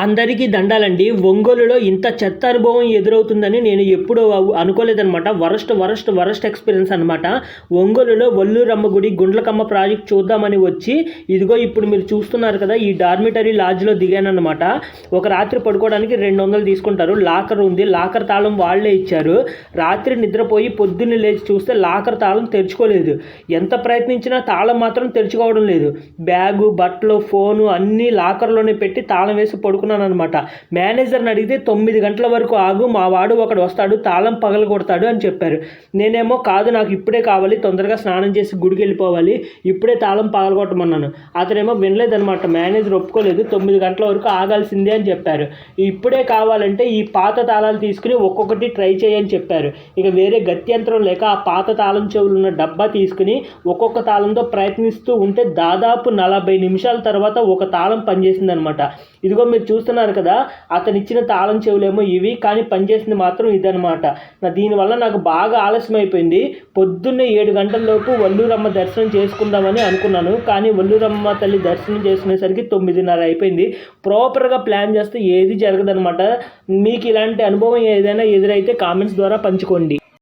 అందరికీ దండాలండి. ఒంగోలులో ఇంత చెత్త అనుభవం ఎదురవుతుందని నేను ఎప్పుడూ అనుకోలేదనమాట. వరస్ట్ ఎక్స్‌పీరియన్స్ అనమాట. ఒంగోలులో వల్లూరమ్మ గుడి గుండ్లకమ్మ ప్రాజెక్ట్ చూద్దామని వచ్చి, ఇదిగో ఇప్పుడు మీరు చూస్తున్నారు కదా, ఈ డార్మిటరీ లాడ్జ్‌లో దిగాననమాట. ఒక రాత్రి పడుకోవడానికి 200 తీసుకుంటారు. లాకర్ ఉంది. లాకర్ తాళం వాళ్ళే ఇచ్చారు. రాత్రి నిద్రపోయి పొద్దున్నే లేచి చూస్తే లాకర్ తాళం తెరుచుకోలేదు. ఎంత ప్రయత్నించినా తాళం మాత్రం తెరుచుకోవడం లేదు. బ్యాగు, బట్టలు, ఫోను అన్నీ లాకర్‌లోనే పెట్టి తాళం వేసి పడుకున్నాననమాట. మేనేజర్‌ని అడిగితే 9 గంటల వరకు ఆగు, మా వాడు ఒకడు వస్తాడు, తాళం పగలగొడతాడు అని చెప్పారు. నేనేమో కాదు, నాకు ఇప్పుడే కావాలి, తొందరగా స్నానం చేసి గుడికి వెళ్ళిపోవాలి, ఇప్పుడే తాళం పగలగొట్టమన్నాను. అతనేమో వినలేదనమాట. మేనేజర్ ఒప్పుకోలేదు. 9 గంటల వరకు ఆగాల్సిందే అని చెప్పారు. ఇప్పుడే కావాలంటే ఈ పాత తాళాలు తీసుకుని ఒక్కొక్కటి ట్రై చేయని చెప్పారు. ఇక వేరే గత్యంతరం లేక ఆ పాత తాళం చెవులు ఉన్న డబ్బా తీసుకుని ఒక్కొక్క తాళంతో ప్రయత్నిస్తూ ఉంటే దాదాపు 40 నిమిషాల తర్వాత ఒక తాళం పనిచేసిందనమాట. ఇదిగో మీరు చూస్తున్నారు కదా, అతను ఇచ్చిన తాళం చెవులేమో ఇవి, కానీ పనిచేసింది మాత్రం ఇదనమాట. దీనివల్ల నాకు బాగా ఆలస్యం అయిపోయింది. పొద్దున్నే 7 గంటలలోపు వల్లూరమ్మ దర్శనం చేసుకుందామని అనుకున్నాను. కానీ వల్లూరమ్మ తల్లి దర్శనం చేసుకునేసరికి 9:30 అయిపోయింది. ప్రాపర్గా ప్లాన్ చేస్తే ఏది జరగదనమాట. మీకు ఇలాంటి అనుభవం ఏదైనా ఎదురైతే కామెంట్స్ ద్వారా పంచుకోండి.